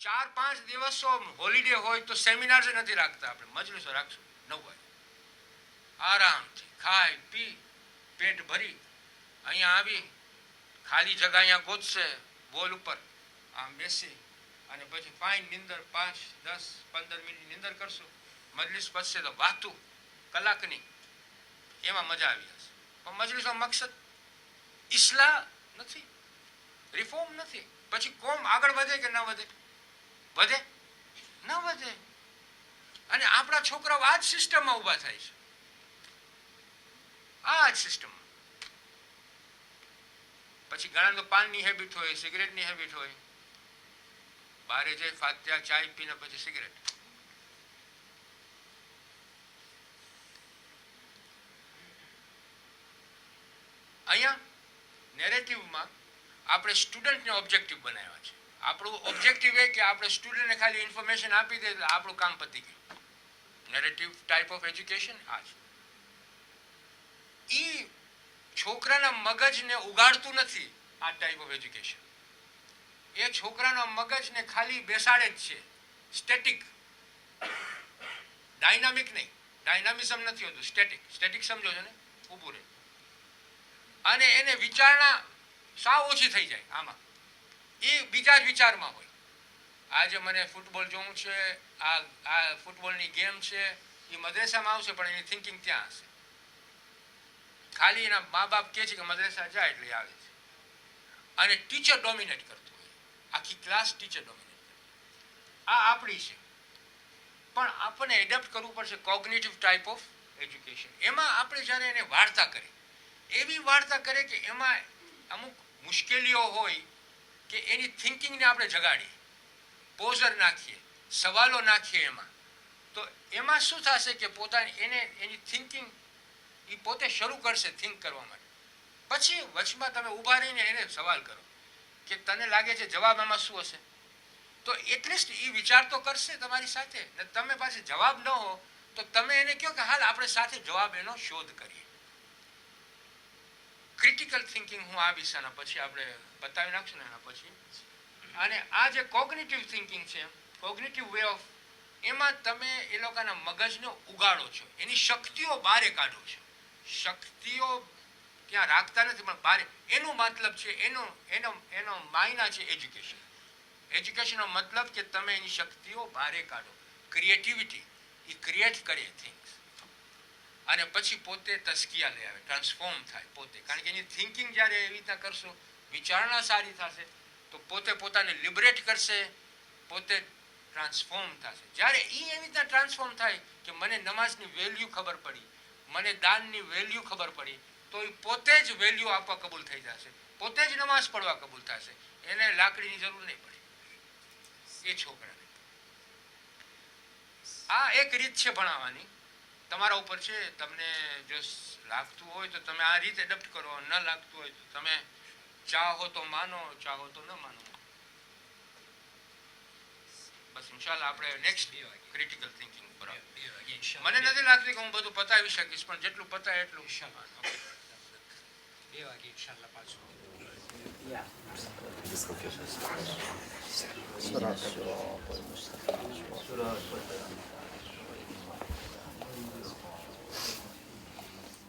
4-5 દિવસો હોલિડે હોય તો સેમિનાર જ નથી રાખતા, આપણે મજલિસો રાખશું 9 વાગે આરામથી ખાઈ પી પેટ ભરી અહીંયા આવી ખાલી જગ્યા અહીંયા ગોતશે બોલ ઉપર આમ બેસી અને પછી ફાઇન નિંદર 5, 10, 15 મિનિટ નિંદર કરશું. મજલિસ પતશે તો વાતું કલાકની, એમાં મજા આવી હશે. પણ મજલિસનો મકસદ ઇસ્લાહ નથી, રિફોર્મ નથી. પછી કોમ આગળ વધે કે ન વધે? વધે ન વધે. અને આપણા છોકરાઓ આ જ સિસ્ટમમાં ઊભા થાય છે, આ જ સિસ્ટમમાં. પછી ઘણા તો પાનની હેબિટ હોય, સિગરેટની હેબિટ હોય, બહારે જઈ ફાત્યા ચાય પીને પછી સિગરેટ. અહીંયા નેરેટિવમાં આપણે સ્ટુડન્ટને ઓબ્જેક્ટિવ બનાવ્યા છે. આપણું ઓબ્જેક્ટિવ એ કે આપણે સ્ટુડન્ટને ખાલી ઇન્ફોર્મેશન આપી દે એટલે આપણું કામ પતી ગયું. નેરેટિવ ટાઈપ ઓફ એજ્યુકેશન આ છે. એ છોકરાના મગજને ઉગાડતું નથી. આ ટાઈપ ઓફ એજ્યુકેશન એ છોકરાના મગજને ખાલી બેસાડે જ છે, સ્ટેટિક, ડાયનામિક નહીં. ડાયનામિઝમ નથી હોતું, સ્ટેટિક. સ્ટેટિક સમજો છો ને, ઊભું રહે. અને એને વિચારણા સાવ ઓછી થઈ જાય. આમાં એ બીજા જ વિચારમાં હોય. આજે મને ફૂટબોલ જોવું છે, આ ફૂટબોલની ગેમ છે, એ મદ્રેસામાં આવશે પણ એની થિંકિંગ ત્યાં હશે. ખાલી એના મા બાપ કહે છે કે મદ્રેસા જાય એટલે આવે છે. અને ટીચર ડોમિનેટ કરતું હોય, આખી ક્લાસ ટીચર ડોમિનેટ કરતું. આ આપણી છે. પણ આપણને એડપ્ટ કરવું પડશે કોગ્નિટિવ ટાઈપ ઓફ એજ્યુકેશન. એમાં આપણે જ્યારે એને વાર્તા કરીએ, એવી વાર્તા કરે કે એમાં અમુક મુશ્કેલીઓ હોય કે એની થિંકિંગને આપણે જગાડીએ, પોઝર નાખીએ, સવાલો નાખીએ એમાં. તો એમાં શું થશે કે પોતાની એની થિંકિંગ એ પોતે શરૂ કરશે થિંક કરવા માટે. પછી વચમાં તમે ઊભા રહીને એને સવાલ કરો કે તને લાગે છે જવાબ આમાં શું હશે? તો એટલીસ્ટ એ વિચાર તો કરશે તમારી સાથે. ને તમે પાસે જવાબ ન હો તો તમે એને કહો કે હાલ આપણે સાથે જવાબ એનો શોધ કરીએ. ક્રિટિકલ થિંકિંગ હું આ વિષયના પછી આપણે બતાવી નાખશું ને એના પછી. અને આ જે કોગ્નિટિવ થિંકિંગ છે, કોગ્નિટિવ વે ઓફ, એમાં તમે એ લોકોના મગજને ઉગાડો છો, એની શક્તિઓ બહારે કાઢો છો. શક્તિઓ ત્યાં રાખતા નથી પણ બહાર. એનો મતલબ છે એનો માયના છે એજ્યુકેશન. એજ્યુકેશનનો મતલબ કે તમે એની શક્તિઓ બહારે કાઢો. ક્રિએટિવિટી એ ક્રિએટ કરે થિંગ્સ. અને પછી પોતે તસ્કિયા લઈ આવે, ટ્રાન્સફોર્મ થાય પોતે. કારણ કે એની થિંકિંગ જ્યારે એવી રીતના કરશો, વિચારણા સારી થશે તો પોતે પોતાને લિબરેટ કરશે, પોતે ટ્રાન્સફોર્મ થશે. જ્યારે એ એવી રીતના ટ્રાન્સફોર્મ થાય કે મને નમાઝની વેલ્યુ ખબર પડી, મને દાનની વેલ્યુ ખબર પડી, તો એ પોતે જ વેલ્યુ આપવા કબૂલ થઈ જશે, પોતે જ નમાઝ પડવા કબૂલ થશે. એને લાકડીની જરૂર નહીં પડે એ છોકરાને. આ એક રીત છે ભણાવવાની, તમારા ઉપર છે. તમને જો લાગતું હોય તો તમે આ રીત એડપ્ટ કરો, ન લાગતું હોય તો તમે ચાહો તો માનો, ચાહો તો ન માનો. બસ ઇન્શાલ્લાહ આપણે નેક્સ્ટ ક્રિટિકલ થિંકિંગ પર. મને નથી લાગતું કે હું બધું પતાવી શકીશ, પણ જેટલું પતાય એટલું. 2 વાગે ઇન્શાલ્લાહ પાછું.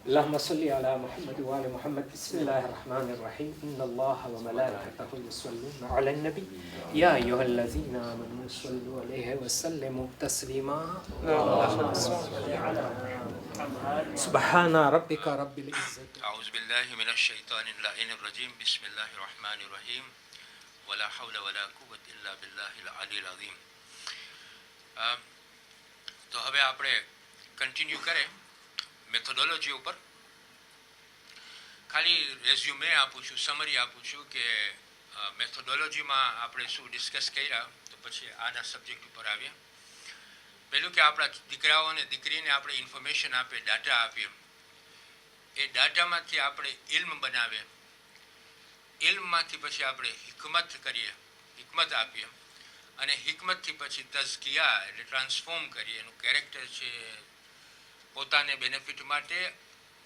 اللهم صل على محمد وآل محمد. بسم الله الرحمن الرحيم. إن الله وملائكته يصلون على النبي يا أيها الذين آمنوا صلوا عليه وسلموا تسليما. اللهم صل على محمد. سبحان ربك رب العزة. أعوذ بالله من الشيطان اللعين الرجيم. بسم الله الرحمن الرحيم. ولا حول ولا قوة إلا بالله العلي العظيم. તો હવે આપણે કન્ટિન્યુ કરે મેથોડોલોજી ઉપર. ખાલી રેઝ્યુમે આપું છું, સમરી આપું છું કે મેથોડોલોજીમાં આપણે શું ડિસ્કસ કર્યા, તો પછી આના સબ્જેક્ટ ઉપર આવીએ. પહેલું કે આપણા દીકરાઓને દીકરીને આપણે ઇન્ફોર્મેશન આપીએ, ડાટા આપીએ. એ ડાટામાંથી આપણે ઇલ્મ બનાવીએ, ઇલ્મમાંથી પછી આપણે હિકમત કરીએ, હિકમત આપીએ. અને હિકમતથી પછી તઝકિયા એટલે ટ્રાન્સફોર્મ કરીએ. એનું કેરેક્ટર છે પોતાને બેનિફિટ માટે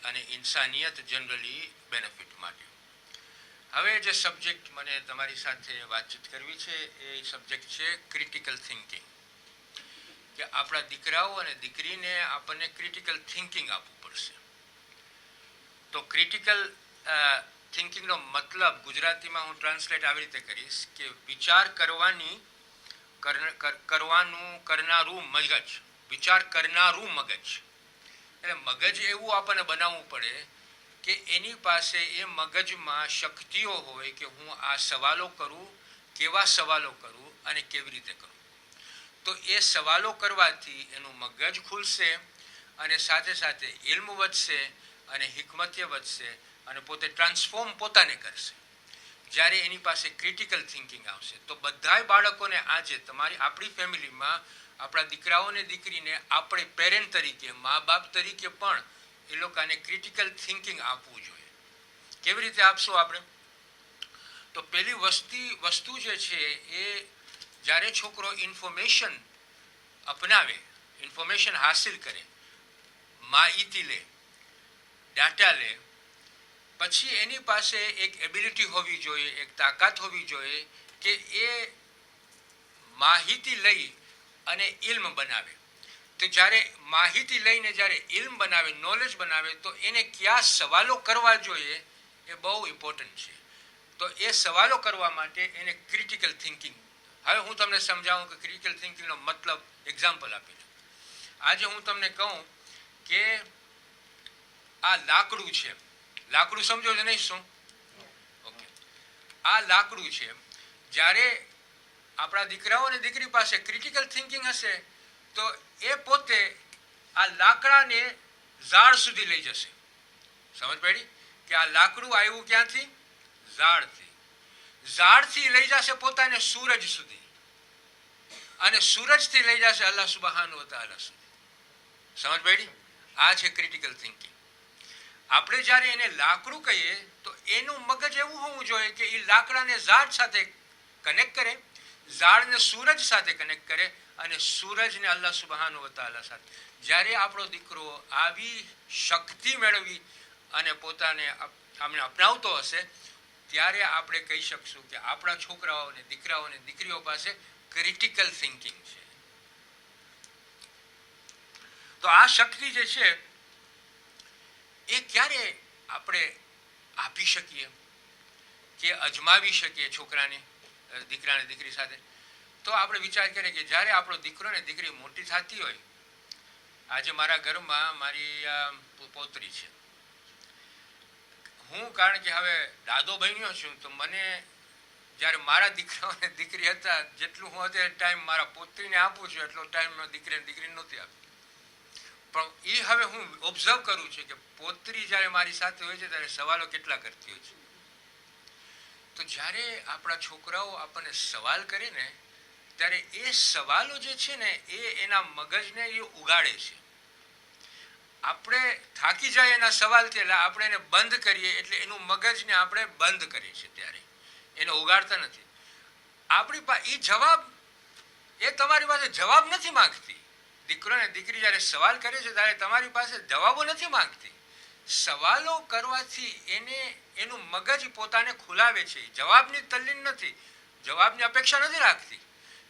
અને ઇન્સાનિયત જનરલી બેનિફિટ માટે. હવે જે સબ્જેક્ટ મને તમારી સાથે વાતચીત કરવી છે એ સબ્જેક્ટ છે ક્રિટિકલ થિંકિંગ. કે આપણા દીકરાઓ અને દીકરીને આપણને ક્રિટિકલ થિંકિંગ આપવું પડશે. તો ક્રિટિકલ થિંકિંગનો મતલબ ગુજરાતીમાં હું ટ્રાન્સલેટ આવી રીતે કરીશ કે વિચાર કરનારું મગજ, વિચાર કરનારું મગજ. એટલે મગજ એવું આપણને બનાવવું પડે કે એની પાસે એ મગજમાં શક્તિઓ હોય કે હું આ સવાલો કરું, કેવા સવાલો કરું અને કેવી રીતે કરું. તો એ સવાલો કરવાથી એનું મગજ ખુલશે અને સાથે સાથે ઇલ્મ વધશે અને હિકમત્ય વધશે અને પોતે ટ્રાન્સફોર્મ પોતાને કરશે. જ્યારે એની પાસે ક્રિટિકલ થિંકિંગ આવશે તો બધાય બાળકોને આજે આપણી ફેમિલીમાં આપણા દીકરાઓને દીકરીને આપણે પેરેન્ટ તરીકે, મા બાપ તરીકે પણ એ લોકોને ક્રિટિકલ થિંકિંગ આપવું જોઈએ. કેવી રીતે આપશું આપણે? તો પહેલી વસ્તુ જે છે એ જ્યારે છોકરો ઇન્ફોર્મેશન અપનાવે, ઇન્ફોર્મેશન હાસિલ કરે, માહિતી લે, ડાટા લે, પછી એની પાસે એક એબિલિટી હોવી જોઈએ, એક તાકાત હોવી જોઈએ કે એ માહિતી લઈ અને ઇલ્મ બનાવે. તો જ્યારે માહિતી લઈને જ્યારે ઇલ્મ બનાવે, નોલેજ બનાવે, તો એને કયા સવાલો કરવા જોઈએ એ બહુ ઇમ્પોર્ટન્ટ છે. તો એ સવાલો કરવા માટે એને ક્રિટિકલ થિંકિંગ. હવે હું તમને સમજાવું કે ક્રિટિકલ થિંકિંગનો મતલબ એક્ઝામ્પલ આપી દઉં. આજે હું તમને કહું કે આ લાકડું છે, લાકડું સમજો છો નહીં? શું? ઓકે, આ લાકડું છે. જ્યારે આપણા દીકરાઓ અને દીકરી પાસે ક્રિટિકલ થિંકિંગ હશે તો એ પોતે આ લાકડાને ઝાડ સુધી લઈ જશે. સમજ પડી? કે આ લાકડું આવ્યું ક્યાંથી? ઝાડથી. ઝાડથી લઈ જશે પોતાને સૂરજ સુધી અને સૂરજથી લઈ જશે અલ્લાહ સુબહાન વ તઆલા સુધી. સમજ પડી? આ છે ક્રિટિકલ થિંકિંગ. આપણે જ્યારે એને લાકડું કહીએ તો એનું મગજ એવું હોવું જોઈએ કે એ લાકડાને ઝાડ સાથે કનેક્ટ કરે, ઝાડને સૂરજ સાથે કનેક્ટ કરે અને સૂરજને અલ્લાહ સુબહાન વ તઆલા સાથે. જ્યારે આપણો દીકરો આવી શક્તિ મેળવી અને પોતાને અપનાવતો હશે ત્યારે આપણે કહી શકશું કે આપણા છોકરાઓને, દીકરાઓને, દીકરીઓ પાસે ક્રિટિકલ થિંકિંગ છે. તો આ શક્તિ જે છે એ ક્યારે આપણે આપી શકીએ કે અજમાવી શકીએ છોકરાને, દીકરાને, દીકરી સાથે? તો આપણે વિચાર કરીએ કે જ્યારે આપણો દીકરો ને દીકરી મોટી થતી હોય. આજે મારા ઘરમાં મારી પૌત્રી છે. હું કારણ કે હવે દાદો બન્યો છું તો મને જ્યારે મારા દીકરા અને દીકરી હતા જેટલું હું અત્યારે ટાઈમ મારા પૌત્રીને આપું છું એટલો ટાઈમ દીકરીને નહોતી આપી. પણ એ હવે હું ઓબ્ઝર્વ કરું છું કે પૌત્રી જ્યારે મારી સાથે હોય છે ત્યારે સવાલો કેટલા કરતી હોય છે. તો જ્યારે આપણા છોકરાઓ આપણને સવાલ કરે ને ત્યારે એ સવાલો જે છે ને એ એના મગજને એ ઉગાડે છે. આપણે થાકી જાય એના સવાલથી એટલે આપણે એને બંધ કરીએ એટલે એનું મગજને આપણે બંધ કરીએ છીએ, ત્યારે એને ઉગાડતા નથી. આપણી પાસે એ જવાબ, એ તમારી પાસે જવાબ નથી માંગતી. દીકરો ને દીકરી જ્યારે સવાલ કરે છે ત્યારે તમારી પાસે જવાબો નથી માંગતી. સવાલો કરવાથી એનું મગજ પોતાને ખુલાવે છે. જવાબની તલ્લીન નથી, જવાબની અપેક્ષા નથી રાખતી.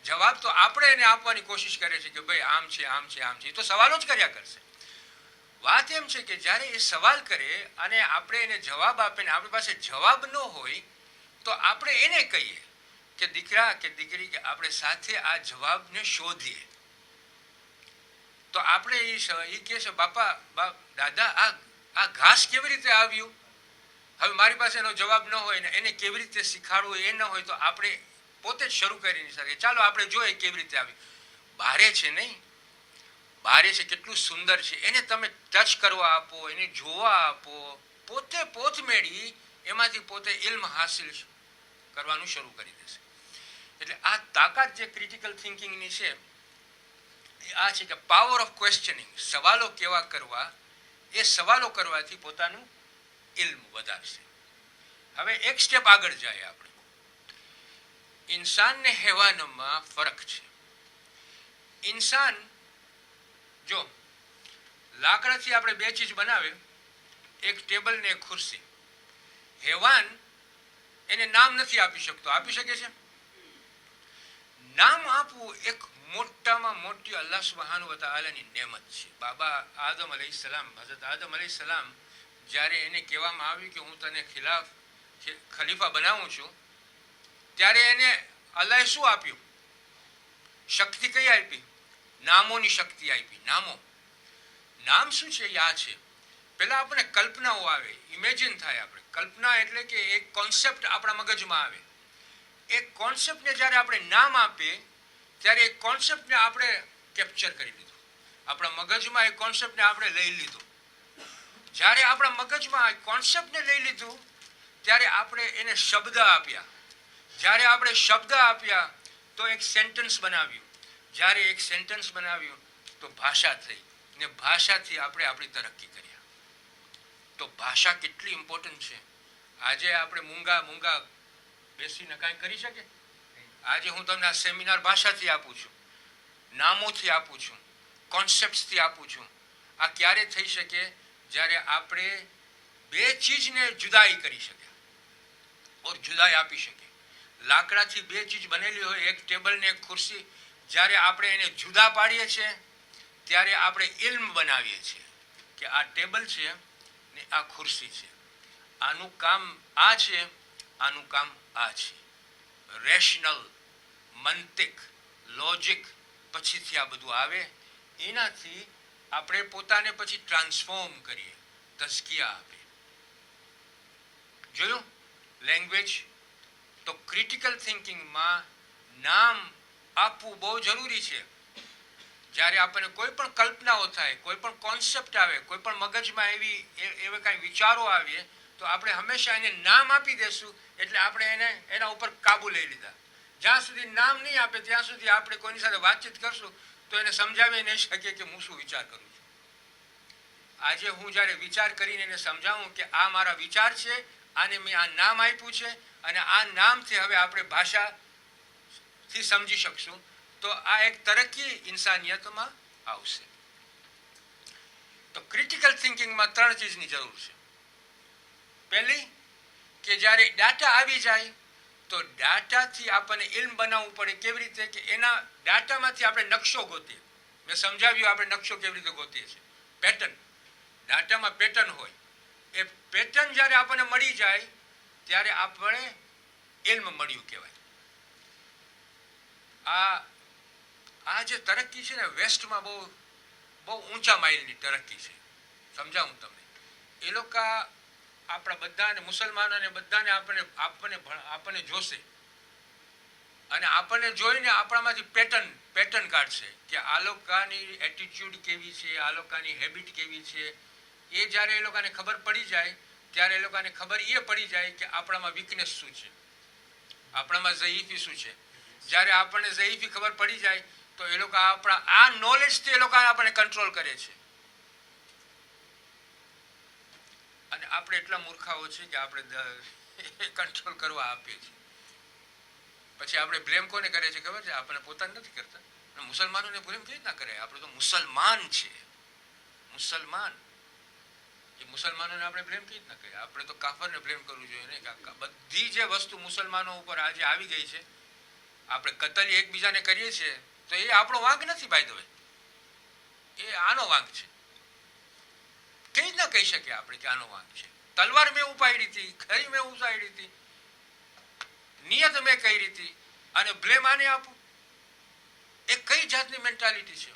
જવાબ તો આપણે એને આપવાની કોશિશ કરે છે કે ભાઈ આમ છે, આમ છે, આમ છે. એ તો સવાલો જ કર્યા કરશે. વાત એમ છે કે જ્યારે એ સવાલ કરે અને આપણે એને જવાબ આપીને આપણી પાસે જવાબ ન હોય તો આપણે એને કહીએ કે દીકરા કે દીકરી કે આપણે સાથે આ જવાબને શોધીએ. તો આપણે એ કહે છે બાપા, દાદા આ ઘાસ કેવી રીતે આવ્યું? હવે મારી પાસે એનો જવાબ ન હોય ને એને કેવી રીતે શીખાડવું એ ન હોય તો આપણે પોતે જ શરૂ કરી નહીં શકીએ. ચાલો આપણે જોઈએ કેવી રીતે આવ્યું. બારે છે નહીં, બારે છે, કેટલું સુંદર છે. એને તમે ટચ કરવા આપો, એને જોવા આપો, પોતે પોત મેળવી એમાંથી પોતે ઇલ્મ હાસિલ કરવાનું શરૂ કરી દેશે. એટલે આ તાકાત જે ક્રિટિકલ થિંકિંગની છે એ આ છે કે પાવર ઓફ ક્વેશ્ચનિંગ. સવાલો કેવા કરવા, એ સવાલો કરવાથી પોતાનું ઇલ્મ વધારશે. હવે એક સ્ટેપ આગળ જાય આપણે. ઇન્સાન ને હેવાનમાં ફરક છે. ઇન્સાન જો લાકડાથી આપણે બે ચીજ બનાવે, એક ટેબલ ને એક ખુરશી. હેવાન એને નામ નથી આપી શકતો. આપી શકે છે? નામ આપવું એક મોટામાં મોટી અલ્લાહ સુબ્હાનહુ વ તઆલાની નેમત છે. બાબા આદમ અલૈહિસ્સલામ, હઝરત આદમ અલૈહિસ્સલામ, જ્યારે એને કહેવામાં આવ્યું કે હું તને ખલીફા બનાવું છું, ત્યારે એને અલ્લાહે શું આપ્યું? શક્તિ કઈ આપી? નામોની શક્તિ આપી. નામ શું છે? આ છે. પહેલા આપણને કલ્પનાઓ આવે, ઇમેજિન થાય. આપણે કલ્પના એટલે કે એક કોન્સેપ્ટ આપણા મગજમાં આવે. એક કોન્સેપ્ટને જ્યારે આપણે નામ આપીએ ત્યારે એ કોન્સેપ્ટને આપણે કેપ્ચર કરી લીધું. આપણા મગજમાં એ કોન્સેપ્ટને આપણે લઈ લીધો. જ્યારે આપણા મગજમાં એ કોન્સેપ્ટને લઈ લીધું ત્યારે આપણે એને શબ્દ આપ્યા. જ્યારે આપણે શબ્દ આપ્યા તો એક સેન્ટેન્સ બનાવ્યું. જ્યારે એક સેન્ટેન્સ બનાવ્યું તો ભાષા થઈ, ને ભાષાથી આપણે આપણી તરક્કી કર્યા. તો ભાષા કેટલી ઇમ્પોર્ટન્ટ છે. આજે આપણે મૂંગા બેસીને કાંઈ કરી શકે? આજે હું તમને આ સેમિનાર ભાષાથી આપું છું, નામોથી આપું છું, કોન્સેપ્ટથી આપું છું. આ ક્યારે થઈ શકે? જ્યારે આપણે બે ચીજને જુદાઈ કરી શક્યા ઓર જુદાઈ આપી શકીએ. લાકડાથી બે ચીજ બનેલી હોય, એક ટેબલ ને એક ખુરશી, જ્યારે આપણે એને જુદા પાડીએ છીએ ત્યારે આપણે ઇલ્મ બનાવીએ છીએ કે આ ટેબલ છે ને આ ખુરશી છે, આનું કામ આ છે, આનું કામ આ છે. રેશનલ, મંતિક, લોજિક પછીથી આ બધું આવે. એનાથી આપણે પોતાને પછી ટ્રાન્સફોર્મ કરીએ, તઝકિયા આપે. જોયું લેંગ્વેજ? તો ક્રિટિકલ થિંકિંગમાં નામ આપવું બહુ જરૂરી છે. જ્યારે આપણને કોઈ પણ કલ્પનાઓ થાય, કોઈ પણ કોન્સેપ્ટ આવે, કોઈ પણ મગજમાં એવા કાંઈ વિચારો આવે તો આપણે હંમેશા એને નામ આપી દેશું એટલે આપણે એના ઉપર કાબુ લઈ લીધા. જ્યાં સુધી નામ નહીં આપે ત્યાં સુધી આપણે કોઈની સાથે વાતચીત કરશું તો એને સમજાવી નહીં શકીએ કે હું શું વિચાર કરું છું. આજે હું જ્યારે વિચાર કરીને એને સમજાવું કે આ મારા વિચાર છે, આને મેં આ નામ આપ્યું છે અને આ નામથી હવે આપણે ભાષાથી સમજી શકશું, તો આ એક તરક્કી ઇન્સાનિયતમાં આવશે. તો ક્રિટિકલ થિંકિંગમાં 3 ચીજની જરૂર છે. પહેલી કે જ્યારે ડાટા આવી જાય તો ડાટાથી આપણને ઇલ્મ બનાવવું પડે. કેવી રીતે? કે એના ડાટામાંથી આપણે નકશો ગોતીએ. મેં સમજાવ્યું આપણે નકશો કેવી રીતે ગોતીએ છીએ. પેટર્ન, ડાટામાં પેટર્ન હોય. એ પેટર્ન જ્યારે આપણને મળી જાય ત્યારે આપણે ઇલ્મ મળ્યું કહેવાય. આ જે તરક્કી છે ને વેસ્ટમાં બહુ ઊંચા માઇલની તરક્કી છે. સમજાવું તમને. એ લોકો આપણા બધાને, મુસલમાનોને બધાને આપણને જોશે અને આપણને જોઈને આપણામાંથી પેટર્ન કાઢશે કે આ લોકોની એટીટ્યુડ કેવી છે, આ લોકોની હેબિટ કેવી છે. એ જ્યારે એ લોકોને ખબર પડી જાય ત્યારે એ લોકોને ખબર એ પડી જાય કે આપણામાં વીકનેસ શું છે, આપણામાં ઝઈફી શું છે. જ્યારે આપણને ઝઈફી ખબર પડી જાય તો એ લોકો આપણા આ નોલેજથી એ લોકો આપણને કંટ્રોલ કરે છે. અને આપણે એટલા મૂર્ખાઓ છે કે આપણે કંટ્રોલ કરવા આપીએ છીએ. પછી આપણે બ્લેમ કોને કરે છે ખબર છે? આપણને પોતાને નથી કરતા. મુસલમાનોને બ્લેમ કેવી રીતના કરે? આપણે તો મુસલમાન છે, મુસલમાન. એ મુસલમાનોને આપણે બ્લેમ કેવી રીતના કરીએ? આપણે તો કાફરને બ્લેમ કરવું જોઈએ ને. બધી જે વસ્તુ મુસલમાનો ઉપર આજે આવી ગઈ છે, આપણે કતલ એકબીજાને કરીએ છીએ તો એ આપણો વાંક નથી ભાઈ. તો એ આનો વાંક છે. કેવી રીતના કહી શકીએ આપણે કે આનો વાંક છે? તલવાર મેં ઉપાડી હતી, ખરી મેં ઉપાડી હતી, નિયત મેં કરી હતી અને બ્લેમ આને આપું? એ કઈ જાતની મેન્ટાલિટી છે?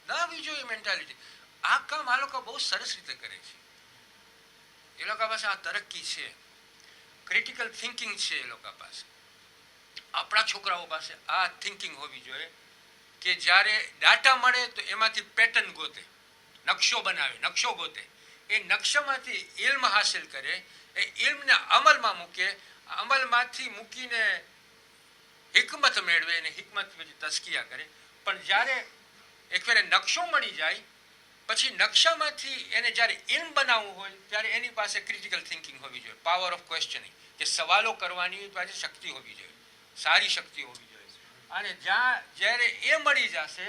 ના આવી જોઈએ મેન્ટાલિટી. આ કામ આ લોકો બહુ સરસ રીતે કરે છે. એ લોકો પાસે આ તરક્કી છે, ક્રિટિકલ થિંકિંગ છે એ લોકો પાસે. આપણા છોકરાઓ પાસે આ થિંકિંગ હોવી જોઈએ કે જ્યારે ડાટા મળે તો એમાંથી પેટર્ન ગોતે, નકશો બનાવે, નકશો ગોતે. એ નકશામાંથી ઇલ્મ હાસિલ કરે, એ ઇલ્મને અમલમાં મૂકે, અમલમાંથી મૂકીને હિકમત મેળવે અને હિકમત પછી તસ્કિયા કરે. પણ જ્યારે એકવાર નકશો મળી જાય પછી નકશામાંથી એને જ્યારે ઇલ્મ બનાવવું હોય ત્યારે એની પાસે ક્રિટિકલ થિંકિંગ હોવી જોઈએ, પાવર ઓફ ક્વેશ્ચનિંગ, કે સવાલો કરવાની પાસે શક્તિ હોવી જોઈએ, સારી શક્તિ હોવી જોઈએ. અને જ્યારે એ મળી જશે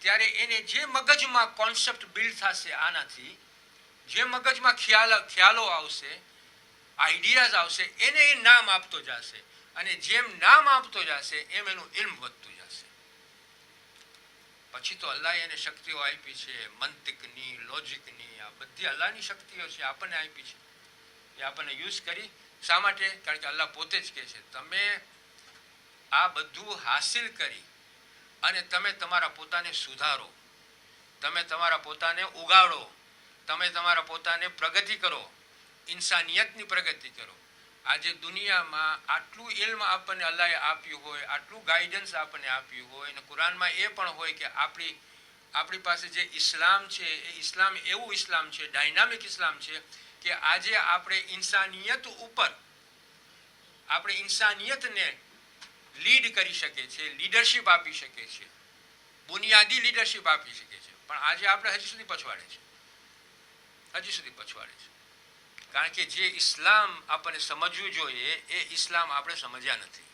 ત્યારે એને જે મગજમાં કોન્સેપ્ટ બિલ્ડ થશે, આનાથી જે મગજમાં ખ્યાલો આવશે આઈડિયાઝ આવશે એને એ નામ આપતો જશે, અને જેમ નામ આપતો જશે એમ એનું ઇલ્મ વધતું જશે. પછી તો અલ્લાહ એને શક્તિઓ આપી છે, મંતિકની, લોજિકની, આ બધી અલ્લાહની શક્તિઓ છે, આપણને આપી છે. એ આપણને યુઝ કરી શા માટે? કારણ કે અલ્લાહ પોતે જ કહે છે તમે આ બધું હાસિલ કરી અને તમે તમારા પોતાને સુધારો, તમે તમારા પોતાને ઉગાડો, તમે તમારા પોતાને પ્રગતિ કરો, ઇન્સાનિયતની પ્રગતિ કરો. આજે દુનિયામાં આટલું ઇલ્મ આપણને અલ્લાહે આપ્યું હોય, આટલું ગાઈડન્સ આપણને આપ્યું હોય, અને કુરાનમાં એ પણ હોય કે આપણી પાસે જે ઇસ્લામ છે એ ઇસ્લામ એવું ઇસ્લામ છે, ડાયનામિક ઇસ્લામ છે કે આજે આપણે ઇન્સાનિયત ઉપર, આપણે ઇન્સાનિયતને લીડ કરી શકે છે, લીડરશિપ આપી શકે છે, બુનિયાદી લીડરશિપ આપી શકે છે. પણ આજે આપણે હજી સુધી પછવાડે છે, હજી સુધી પછવાડે છે. કારણ કે જે ઇસ્લામ આપણને સમજવું જોઈએ એ ઇસ્લામ આપણે સમજ્યા નથી.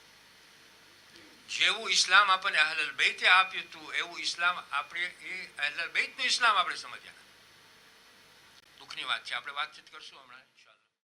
જેવું ઇસ્લામ આપણને અહલલ બૈતે આપ્યું હતું એવું ઇસ્લામ આપણે એ અહલલ બૈતનું ઇસ્લામ આપણે સમજ્યા નથી. દુઃખની વાત છે. આપણે વાતચીત કરશું હમણાં ઇન્શાઅલ્લાહ.